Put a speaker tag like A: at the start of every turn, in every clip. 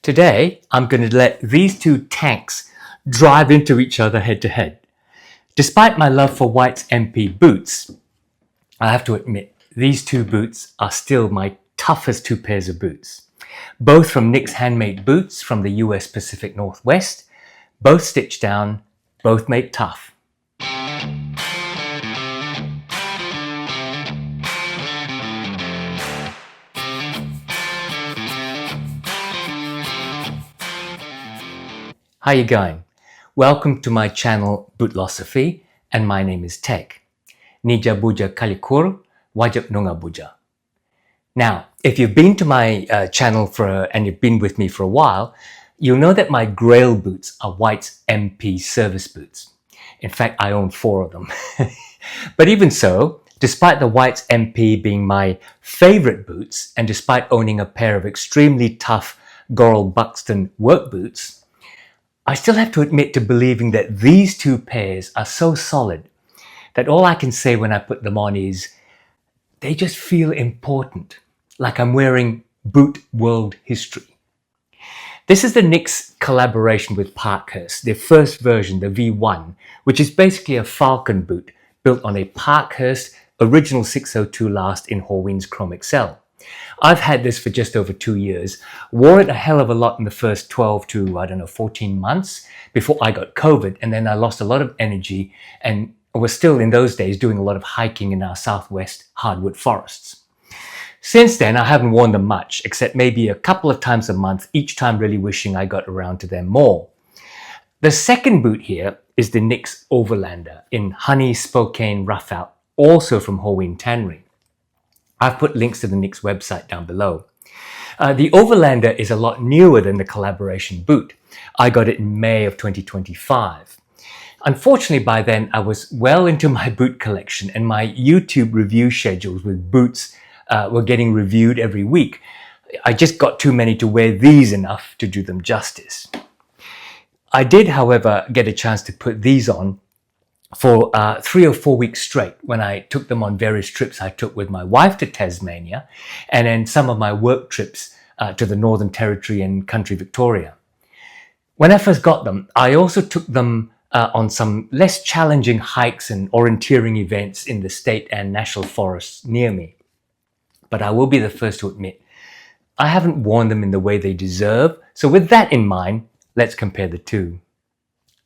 A: Today, I'm going to let these two tanks drive into each other head to head. Despite my love for White's MP boots, I have to admit, these two boots are still my toughest two pairs of boots. Both from Nicks handmade boots from the US Pacific Northwest, both stitched down, both made tough. How you going? Welcome to my channel Bootlosophy, and my name is Tek. Nija buja kalikur, wajab nunga buja. Now, if you've been to my channel and you've been with me for a while, you'll know that my Grail boots are White's MP service boots. In fact, I own 4 of them. But even so, despite the White's MP being my favorite boots, and despite owning a pair of extremely tough Goral Buxton work boots, I still have to admit to believing that these two pairs are so solid that all I can say when I put them on is they just feel important, like I'm wearing boot world history. This is the Nicks collaboration with Parkhurst, their first version, the V1, which is basically a Falcon boot built on a Parkhurst original 602 last in Horween's Chrome Excel. I've had this for just over 2 years, wore it a hell of a lot in the first 12 to, 14 months before I got COVID, and then I lost a lot of energy and was still in those days doing a lot of hiking in our southwest hardwood forests. Since then, I haven't worn them much, except maybe a couple of times a month, each time really wishing I got around to them more. The second boot here is the Nicks Overlander in Honey Spokane Rough Out, also from Horween Tannery. I've put links to the Nicks website down below. The Overlander is a lot newer than the collaboration boot. I got it in May of 2025. Unfortunately, by then I was well into my boot collection and my YouTube review schedules with boots were getting reviewed every week. I just got too many to wear these enough to do them justice. I did, however, get a chance to put these on for 3 or 4 weeks straight when I took them on various trips I took with my wife to Tasmania, and then some of my work trips to the Northern Territory and country Victoria. When I first got them, I also took them on some less challenging hikes and orienteering events in the state and national forests near me. But I will be the first to admit, I haven't worn them in the way they deserve. So with that in mind, let's compare the two.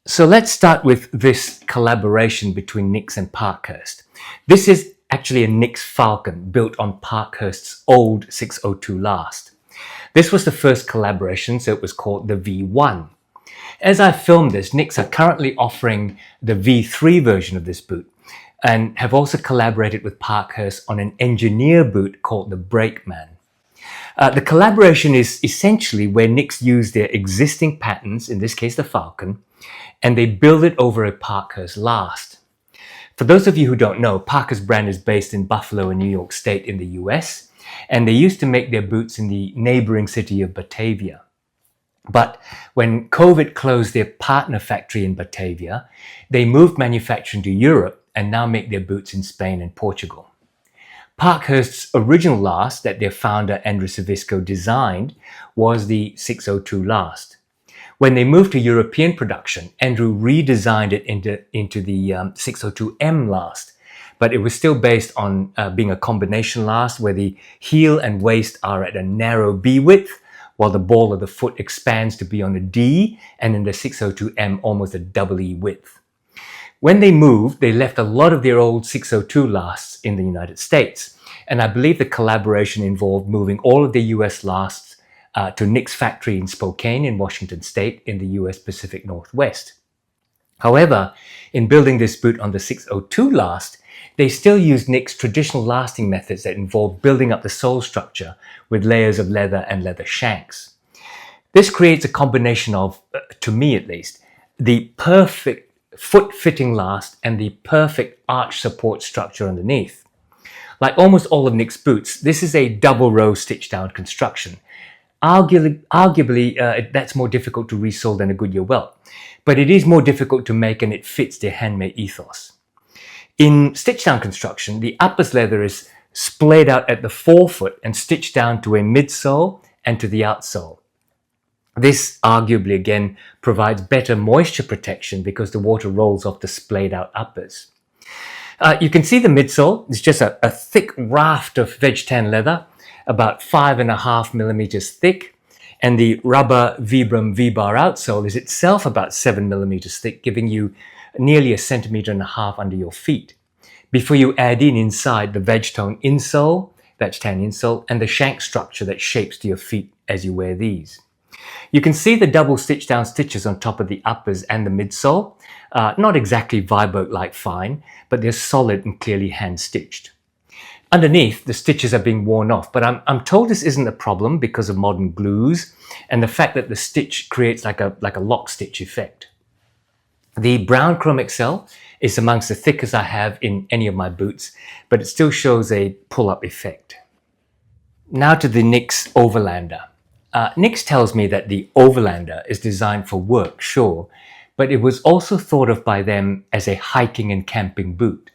A: So let's start with this collaboration between Nicks and Parkhurst. This is actually a Nicks Falcon built on Parkhurst's old 602 last. This was the first collaboration, so it was called the V1. As I filmed this, Nicks are currently offering the V3 version of this boot and have also collaborated with Parkhurst on an engineer boot called the Brakeman. The collaboration is essentially where Nicks use their existing patterns, in this case the Falcon, and they build it over a Parkhurst last. For those of you who don't know, Parkhurst Brand is based in Buffalo in New York State in the US, and they used to make their boots in the neighboring city of Batavia. But when COVID closed their partner factory in Batavia, they moved manufacturing to Europe and now make their boots in Spain and Portugal. Parkhurst's original last that their founder Andrew Savisco designed was the 602 last. When they moved to European production, Andrew redesigned it into the 602M last, but it was still based on being a combination last where the heel and waist are at a narrow B width, while the ball of the foot expands to be on a D, and in the 602M almost a double E width. When they moved, they left a lot of their old 602 lasts in the United States, and I believe the collaboration involved moving all of the US lasts to Nicks factory in Spokane in Washington State in the US Pacific Northwest. However, in building this boot on the 602 last, they still used Nicks' traditional lasting methods that involve building up the sole structure with layers of leather and leather shanks. This creates a combination of, to me at least, the perfect foot-fitting last and the perfect arch support structure underneath. Like almost all of Nicks' boots, this is a double row stitch down construction. Arguably, that's more difficult to resole than a Goodyear welt, but it is more difficult to make and it fits their handmade ethos. In stitch down construction, the uppers leather is splayed out at the forefoot and stitched down to a midsole and to the outsole. This arguably again provides better moisture protection because the water rolls off the splayed out uppers. You can see the midsole. It's just a thick raft of veg tan leather, about 5.5 millimeters thick. And the rubber Vibram V-bar outsole is itself about 7 millimeters thick, giving you nearly 1.5 centimeters under your feet. Before you add in inside the veg tan insole, and the shank structure that shapes to your feet as you wear these. You can see the double stitch down stitches on top of the uppers and the midsole. Not exactly Viboat-like fine, but they're solid and clearly hand stitched. Underneath, the stitches are being worn off, but I'm told this isn't a problem because of modern glues and the fact that the stitch creates like a lock stitch effect. The brown Chrome XL is amongst the thickest I have in any of my boots, but it still shows a pull-up effect. Now to the Nicks Overlander. Nicks tells me that the Overlander is designed for work, sure, but it was also thought of by them as a hiking and camping boot.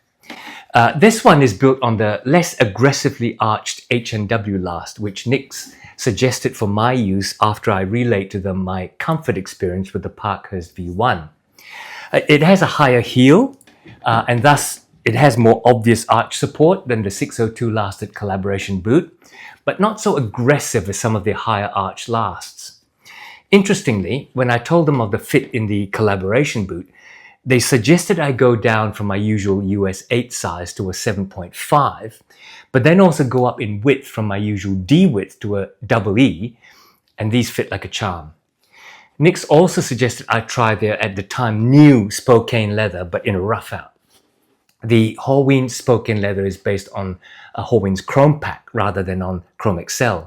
A: This one is built on the less aggressively arched H&W last, which Nicks suggested for my use after I relayed to them my comfort experience with the Parkhurst V1. It has a higher heel, and thus it has more obvious arch support than the 602 lasted collaboration boot, but not so aggressive as some of the higher arch lasts. Interestingly, when I told them of the fit in the collaboration boot, they suggested I go down from my usual US 8 size to a 7.5, but then also go up in width from my usual D width to a double E, and these fit like a charm. Nicks also suggested I try their, at the time, new Spokane leather, but in a rough out. The Horween Spokane leather is based on Horween's Chrome Pack rather than on Chrome XL,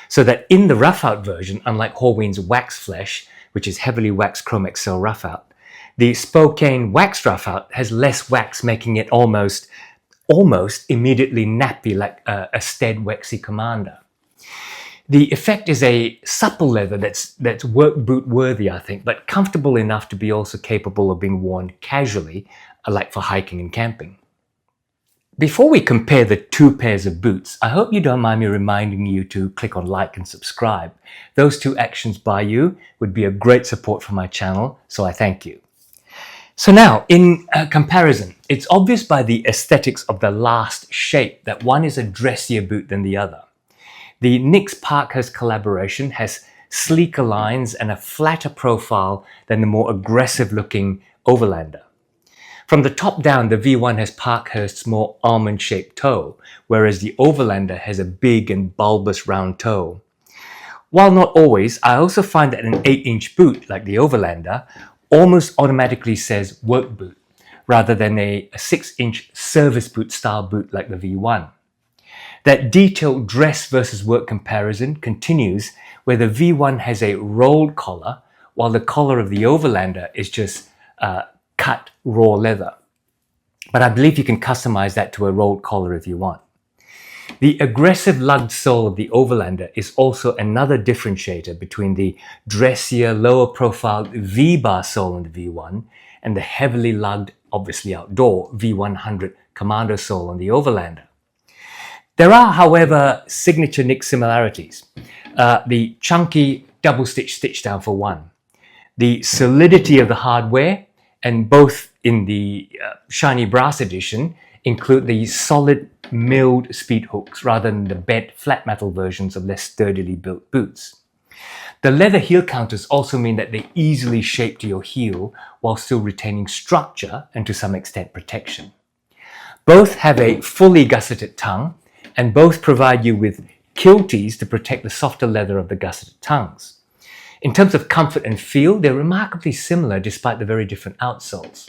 A: so that in the rough out version, unlike Horween's Wax Flesh, which is heavily waxed Chrome XL rough out, the Spokane Waxed rough out has less wax, making it almost immediately nappy like a Stead Wexy Commander. The effect is a supple leather that's work boot worthy, I think, but comfortable enough to be also capable of being worn casually, like for hiking and camping. Before we compare the two pairs of boots, I hope you don't mind me reminding you to click on like and subscribe. Those two actions by you would be a great support for my channel, so I thank you. So now, in comparison, it's obvious by the aesthetics of the last shape that one is a dressier boot than the other. The Nicks Parkhurst collaboration has sleeker lines and a flatter profile than the more aggressive-looking Overlander. From the top down, the V1 has Parkhurst's more almond-shaped toe, whereas the Overlander has a big and bulbous round toe. While not always, I also find that an 8-inch boot, like the Overlander, almost automatically says work boot, rather than a 6-inch service boot style boot like the V1. That detailed dress versus work comparison continues where the V1 has a rolled collar, while the collar of the Overlander is just cut raw leather. But I believe you can customize that to a rolled collar if you want. The aggressive lugged sole of the Overlander is also another differentiator between the dressier, lower profile V-bar sole on the V1 and the heavily lugged, obviously outdoor, V100 Commando sole on the Overlander. There are, however, signature Nicks similarities. The chunky double stitch down for one. The solidity of the hardware, and both in the shiny brass edition, include the solid milled speed hooks rather than the bent flat metal versions of less sturdily built boots. The leather heel counters also mean that they easily shape to your heel while still retaining structure and to some extent protection. Both have a fully gusseted tongue, and both provide you with kilties to protect the softer leather of the gusseted tongues. In terms of comfort and feel, they're remarkably similar despite the very different outsoles.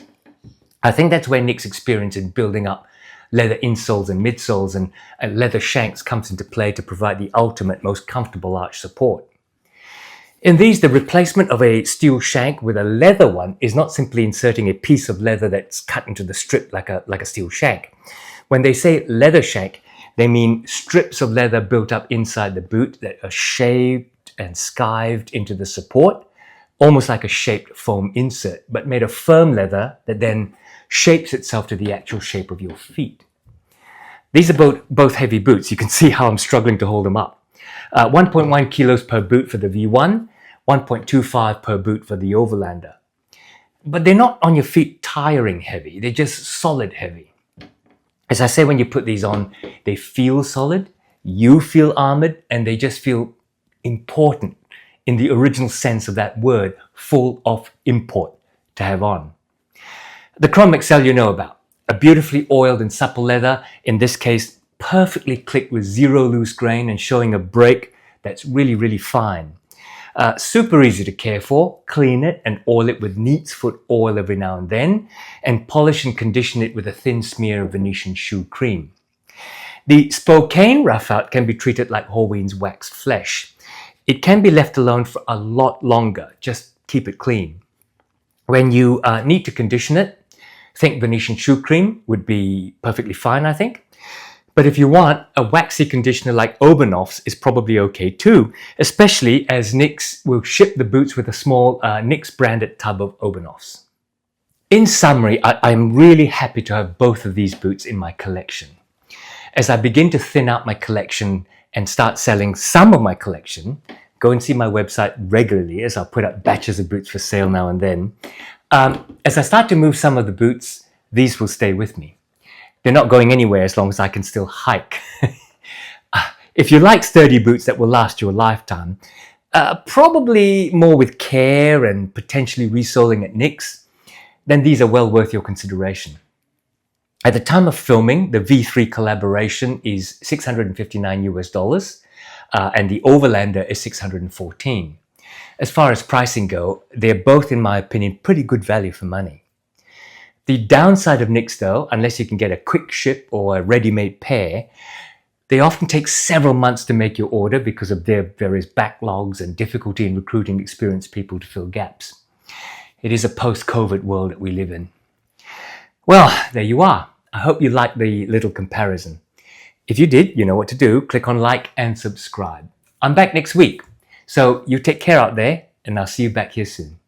A: I think that's where Nicks' experience in building up leather insoles and midsoles and leather shanks comes into play to provide the ultimate, most comfortable arch support. In these, the replacement of a steel shank with a leather one is not simply inserting a piece of leather that's cut into the strip like a steel shank. When they say leather shank, they mean strips of leather built up inside the boot that are shaped and skived into the support, almost like a shaped foam insert, but made of firm leather that then shapes itself to the actual shape of your feet. These are both heavy boots. You can see how I'm struggling to hold them up. 1.1 kilos per boot for the V1, 1.25 per boot for the Overlander. But they're not on your feet tiring heavy, they're just solid heavy. As I say, when you put these on, they feel solid, you feel armored, and they just feel important in the original sense of that word, full of import to have on. The Chrome Excel you know about, a beautifully oiled and supple leather, in this case perfectly clicked with zero loose grain and showing a break that's really, really fine. Super easy to care for, clean it and oil it with neat's foot oil every now and then, and polish and condition it with a thin smear of Venetian shoe cream. The Spokane rough out can be treated like Horween's waxed flesh. It can be left alone for a lot longer, just keep it clean. When you need to condition it, think Venetian shoe cream would be perfectly fine, I think. But if you want, a waxy conditioner like Obernoff's is probably okay too, especially as Nicks will ship the boots with a small Nicks branded tub of Obernoff's. In summary, I'm really happy to have both of these boots in my collection. As I begin to thin out my collection and start selling some of my collection, go and see my website regularly as I'll put up batches of boots for sale now and then. As I start to move some of the boots, these will stay with me. They're not going anywhere as long as I can still hike. If you like sturdy boots that will last you a lifetime, probably more with care and potentially resoling at Nicks, then these are well worth your consideration. At the time of filming, the V3 collaboration is $659 US, and the Overlander is $614. As far as pricing go, they're both, in my opinion, pretty good value for money. The downside of Nicks though, unless you can get a quick ship or a ready-made pair, they often take several months to make your order because of their various backlogs and difficulty in recruiting experienced people to fill gaps. It is a post-COVID world that we live in. Well, there you are. I hope you liked the little comparison. If you did, you know what to do. Click on like and subscribe. I'm back next week. So you take care out there, and I'll see you back here soon.